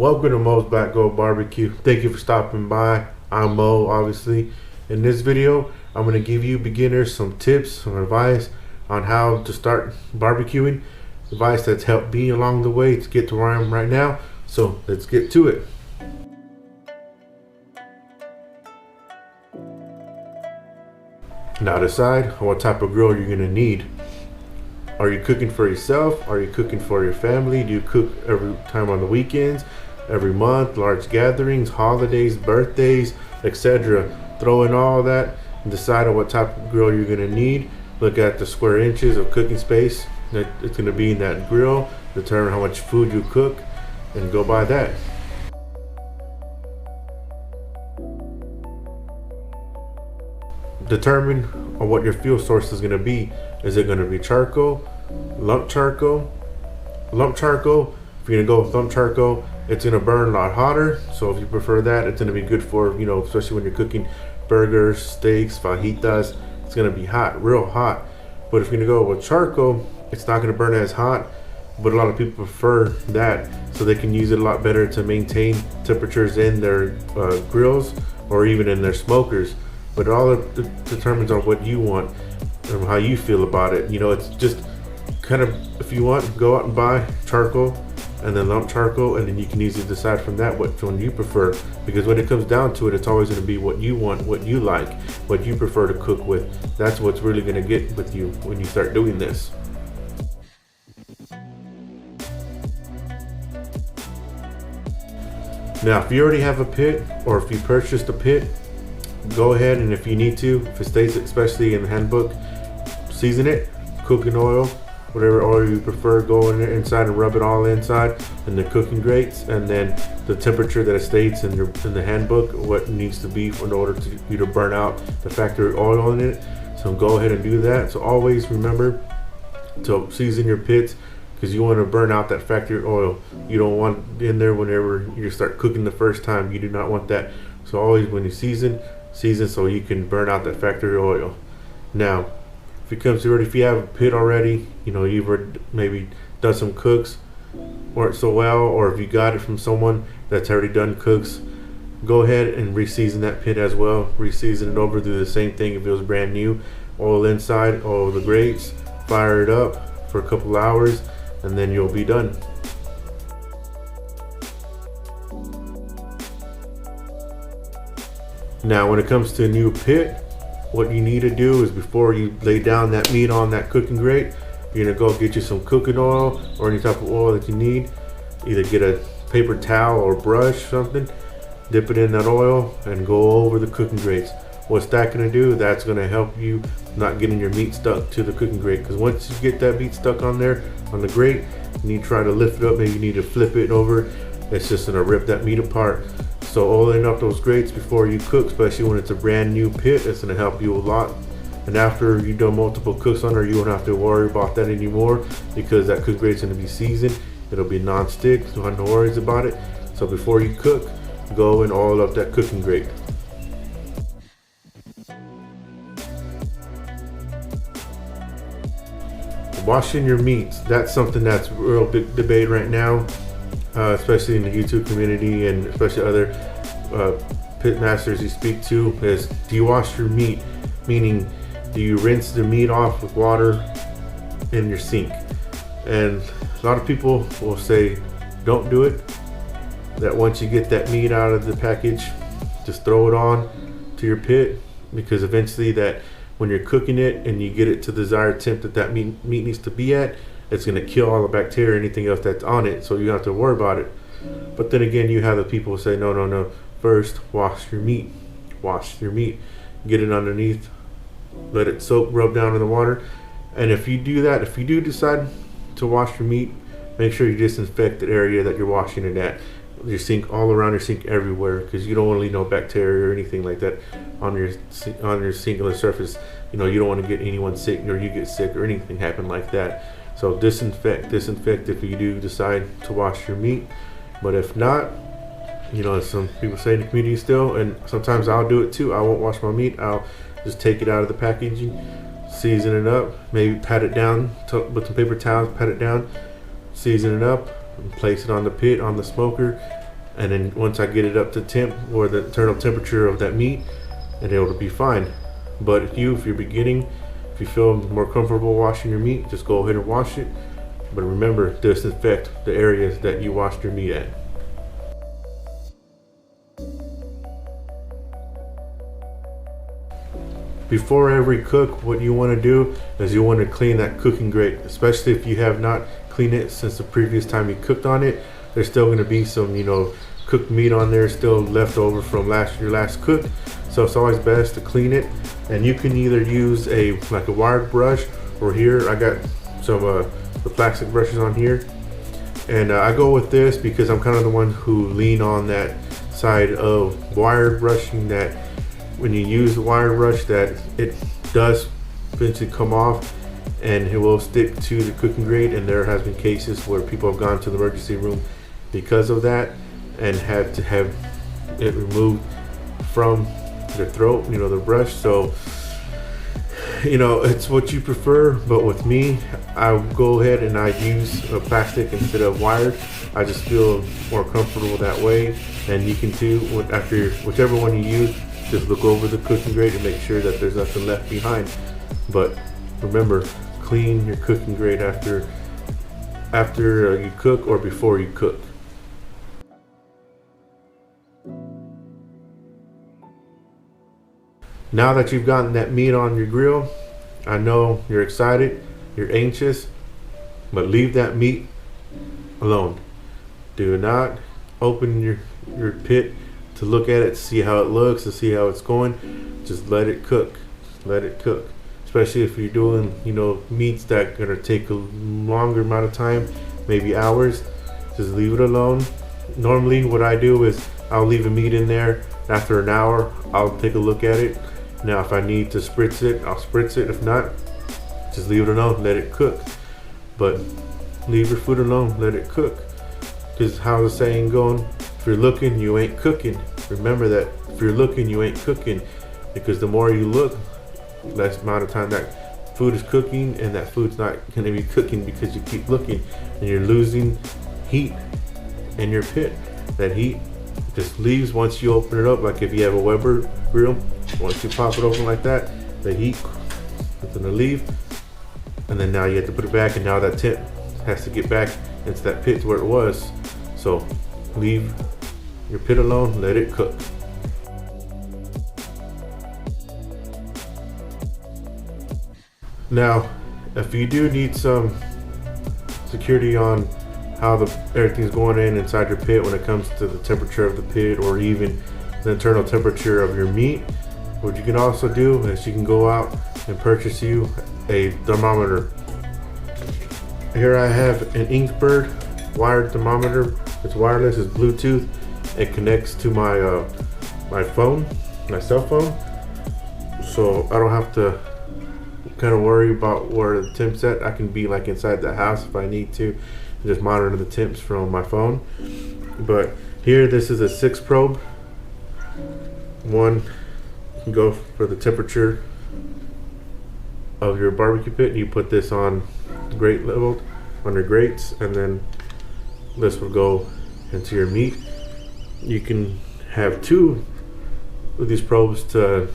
Welcome to Mo's Black Gold Barbecue. Thank you for stopping by. I'm Mo, obviously. In this video, I'm going to give you beginners some tips, some advice on how to start barbecuing. Advice that's helped me along the way to get to where I am right now. So let's get to it. Now decide on what type of grill you're going to need. Are you cooking for yourself? Are you cooking for your family? Do you cook every time on the weekends, every month, large gatherings, holidays, birthdays, etc.? Throw in all that and decide on what type of grill you're going to need. Look at the square inches of cooking space that it's going to be in that grill. Determine how much food you cook and go by that. Determine on what your fuel source is going to be. Is it going to be charcoal, lump charcoal? Lump charcoal, if you're going to go with lump charcoal, it's going to burn a lot hotter. So if you prefer that, it's going to be good for, especially when you're cooking burgers, steaks, fajitas. It's going to be hot, real hot. But if you're going to go with charcoal, it's not going to burn as hot. But a lot of people prefer that, so they can use it a lot better to maintain temperatures in their grills or even in their smokers. But it all determines on what you want and how you feel about it. It's just kind of, if you want, go out and buy charcoal and then lump charcoal, and then you can easily decide from that which one you prefer. Because when it comes down to it, it's always going to be what you want, what you like, what you prefer to cook with. That's what's really going to get with you when you start doing this. Now, if you already have a pit, or if you purchased a pit, go ahead, and if you need to, if it states especially in the handbook, season it, cooking oil, whatever oil you prefer, go in there inside and rub it all inside in the cooking grates, and then the temperature that it states in the handbook, what needs to be in order to you to burn out the factory oil in it. So go ahead and do that. So always remember to season your pits, because you want to burn out that factory oil. You don't want in there whenever you start cooking the first time. You do not want that. So always when you season so you can burn out that factory oil. Now, if you have a pit already, you've maybe done some cooks, weren't so well, or if you got it from someone that's already done cooks, go ahead and reseason that pit as well. Reseason it over, do the same thing if it was brand new. Oil inside, oil the grates, fire it up for a couple hours, and then you'll be done. Now, when it comes to a new pit, what you need to do is, before you lay down that meat on that cooking grate, you're gonna go get you some cooking oil or any type of oil that you need. Either get a paper towel or brush, something, dip it in that oil and go over the cooking grates. What's that gonna do? That's gonna help you not getting your meat stuck to the cooking grate. Because once you get that meat stuck on there, on the grate, you need to try to lift it up. Maybe you need to flip it over. It's just gonna rip that meat apart. So oiling up those grates before you cook, especially when it's a brand new pit, it's gonna help you a lot. And after you've done multiple cooks on there, you won't have to worry about that anymore, because that cook grate's gonna be seasoned. It'll be non-stick, so no worries about it. So before you cook, go and oil up that cooking grate. Washing your meats, that's something that's a real big debate right now. Especially in the YouTube community, and especially other pit masters you speak to, is, do you wash your meat? Meaning, do you rinse the meat off with water in your sink? And a lot of people will say, don't do it. That once you get that meat out of the package, just throw it on to your pit, because eventually that when you're cooking it and you get it to the desired temp that meat needs to be at, it's going to kill all the bacteria, anything else that's on it, so you don't have to worry about it. But then again, you have the people who say, no, first wash your meat. Wash your meat. Get it underneath, let it soak, rub down in the water. And if you do that, if you do decide to wash your meat, make sure you disinfect the area that you're washing it at. Your sink, all around your sink, everywhere, because you don't want to leave no bacteria or anything like that on your sink on the surface. You don't want to get anyone sick, or you get sick, or anything happen like that. So disinfect if you do decide to wash your meat. But if not, some people say in the community still, and sometimes I'll do it too, I won't wash my meat. I'll just take it out of the packaging, season it up, maybe pat it down with some paper towels, pat it down, season it up, and place it on the pit, on the smoker, and then once I get it up to temp or the internal temperature of that meat, and it'll be fine. But if you're beginning, if you feel more comfortable washing your meat, just go ahead and wash it. But remember, disinfect the areas that you washed your meat at. Before every cook, what you want to do is you want to clean that cooking grate, especially if you have not cleaned it since the previous time you cooked on it. There's still going to be some, cooked meat on there still left over from your last cook. So it's always best to clean it. And you can either use a wired brush, or here I got some the plastic brushes on here. And I go with this because I'm kind of the one who lean on that side of wired brushing, that when you use the wire brush, that it does eventually come off and it will stick to the cooking grate. And there has been cases where people have gone to the emergency room because of that and had to have it removed from their throat, the brush. So it's what you prefer, but with me, I go ahead and I use a plastic instead of wired. I just feel more comfortable that way. And you can too, after whichever one you use, just look over the cooking grate and make sure that there's nothing left behind. But remember, clean your cooking grate after you cook or before you cook. Now that you've gotten that meat on your grill, I know you're excited, you're anxious, but leave that meat alone. Do not open your pit to look at it, see how it looks, to see how it's going. Just let it cook. Just let it cook. Especially if you're doing, meats that are gonna take a longer amount of time, maybe hours. Just leave it alone. Normally what I do is I'll leave a meat in there. After an hour, I'll take a look at it. Now if I need to spritz it, I'll spritz it. If not, just leave it alone, let it cook. But leave your food alone, let it cook. Because how's the saying going? If you're looking, you ain't cooking. Remember that. If you're looking, you ain't cooking. Because the more you look, less amount of time that food is cooking, and that food's not going to be cooking because you keep looking, and you're losing heat in your pit. That heat just leaves once you open it up. Like if you have a Weber grill, once you pop it open like that, the heat is going to leave, and then now you have to put it back, and now that tip has to get back into that pit where it was. So leave your pit alone, let it cook. Now, if you do need some security on how everything's going inside your pit when it comes to the temperature of the pit or even the internal temperature of your meat, what you can also do is you can go out and purchase you a thermometer. Here I have an Inkbird wired thermometer. It's wireless, it's Bluetooth. It connects to my my phone, my cell phone, so I don't have to kind of worry about where the temp's at. I can be like inside the house if I need to, and just monitor the temps from my phone. But here, this is a 6 probe. One can go for the temperature of your barbecue pit. You put this on grate level, under grates, and then this will go into your meat. You can have 2 of these probes to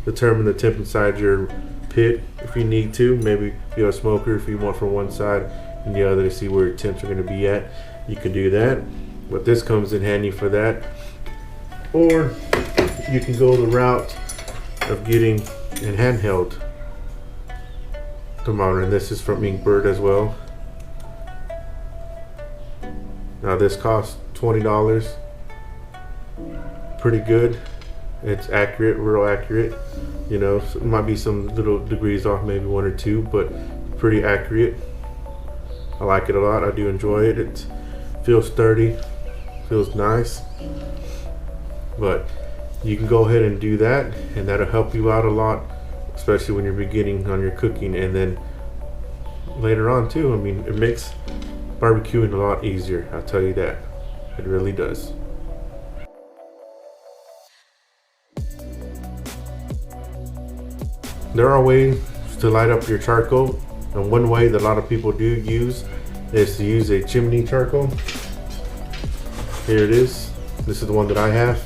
determine the temp inside your pit if you need to. Maybe if you have a smoker, if you want from one side and the other to see where your temps are going to be at, you can do that. But this comes in handy for that. Or you can go the route of getting a handheld thermometer, and this is from Inkbird as well. Now this costs $20. Pretty good. It's accurate, real accurate. So it might be some little degrees off, maybe 1 or 2, but pretty accurate. I like it a lot. I do enjoy it. It feels sturdy, feels nice. But you can go ahead and do that, and that'll help you out a lot, especially when you're beginning on your cooking, and then later on too. It makes barbecuing a lot easier, I'll tell you that. It really does. There are ways to light up your charcoal, and one way that a lot of people do use is to use a chimney charcoal. Here it is. This is the one that I have.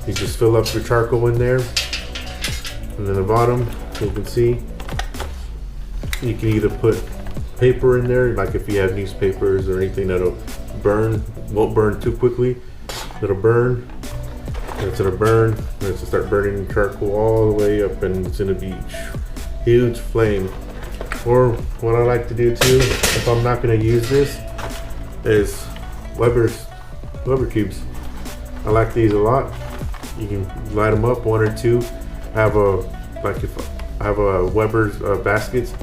You just fill up your charcoal in there, and then the bottom, you can see, you can either put paper in there, like if you have newspapers or anything that'll burn, won't burn too quickly. It'll burn, and it's gonna burn, and it's gonna start burning charcoal all the way up, and it's gonna be huge flame. Or what I like to do too, if I'm not gonna use this, is Weber cubes. I like these a lot. You can light them up, 1 or 2. I have a Weber's baskets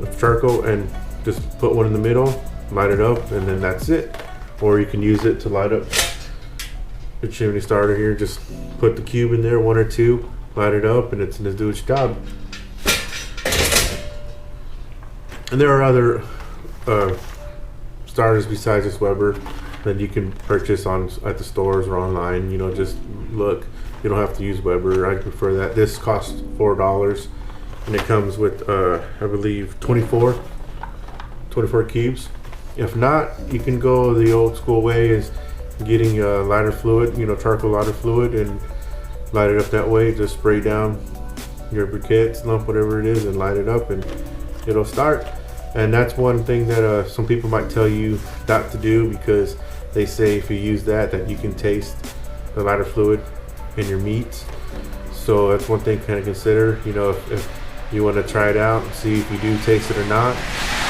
of charcoal, and just put one in the middle, light it up, and then that's it. Or you can use it to light up the chimney starter here. Just put the cube in there, 1 or 2, light it up, and it's gonna do its job. And there are other starters besides this Weber that you can purchase at the stores or online. You know, just look. You don't have to use Weber. I prefer that. This costs $4, and it comes with I believe 24 cubes. If not, you can go the old school way, is getting lighter fluid, you know, charcoal lighter fluid, and light it up that way. Just spray down your briquettes, lump, whatever it is, and light it up, and it'll start. And that's one thing that some people might tell you not to do, because they say if you use that you can taste the lighter fluid in your meats. So that's one thing to kind of consider, you know, if you want to try it out and see if you do taste it or not.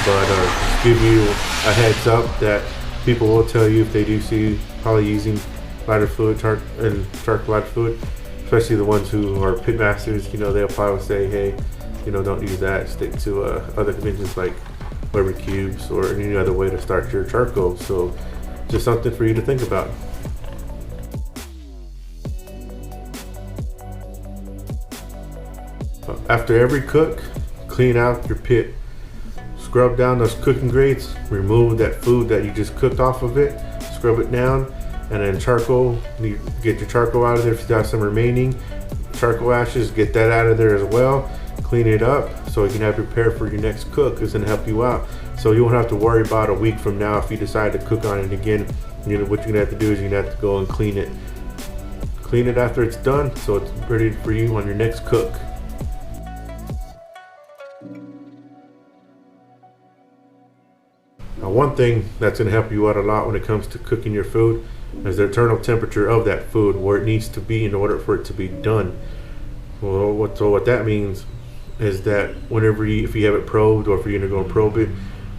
But just give you a heads up that people will tell you if they do see probably using lighter fluid, charcoal lighter fluid, especially the ones who are pit masters. You know, they'll probably say, hey, you know, don't use that. Stick to other conventions like Weber cubes or any other way to start your charcoal. So just something for you to think about. After every cook, clean out your pit. Scrub down those cooking grates, remove that food that you just cooked off of it, scrub it down, and then charcoal, you get your charcoal out of there. If you got some remaining charcoal ashes, get that out of there as well. Clean it up so you can have prepared for your next cook. It's gonna help you out. So you won't have to worry about a week from now if you decide to cook on it again. You know, what you're gonna have to do is you're gonna have to go and clean it. Clean it after it's done so it's ready for you on your next cook. Now, one thing that's going to help you out a lot when it comes to cooking your food is the internal temperature of that food, where it needs to be in order for it to be done. Well, what that means is that whenever if you have it probed, or if you're going to go and probe it,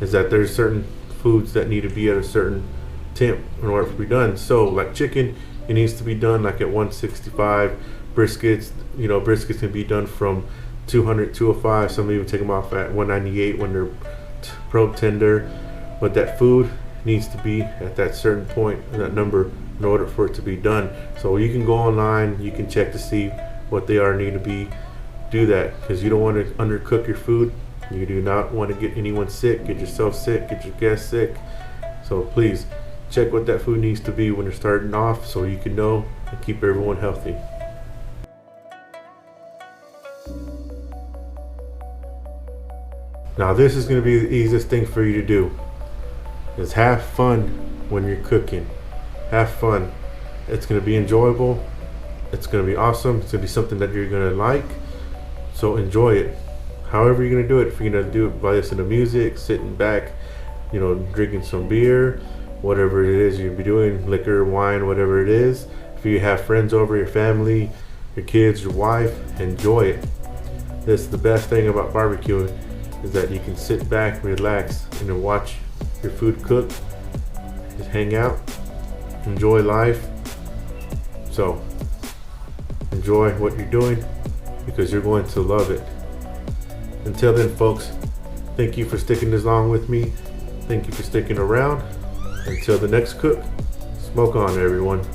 is that there's certain foods that need to be at a certain temp in order for it to be done. So like chicken, it needs to be done like at 165. Briskets, you know, briskets can be done from 200, 205. Some even take them off at 198 when they're probe tender. But that food needs to be at that certain point, that number, in order for it to be done. So you can go online, you can check to see what they are need to be. Do that, because you don't want to undercook your food. You do not want to get anyone sick, get yourself sick, get your guests sick. So please check what that food needs to be when you're starting off, so you can know and keep everyone healthy. Now this is going to be the easiest thing for you to do. Is have fun when you're cooking. Have fun. It's going to be enjoyable. It's going to be awesome. It's going to be something that you're going to like. So enjoy it. However you're going to do it. If you're going to do it by listening to music, sitting back, you know, drinking some beer, whatever it is you'll be doing, liquor, wine, whatever it is. If you have friends over, your family, your kids, your wife, enjoy it. That's the best thing about barbecuing, is that you can sit back, relax, and watch your food cook. Just hang out, enjoy life. So enjoy what you're doing, because you're going to love it. Until then, folks, thank you for sticking this long with me. Thank you for sticking around. Until the next cook, smoke on, everyone.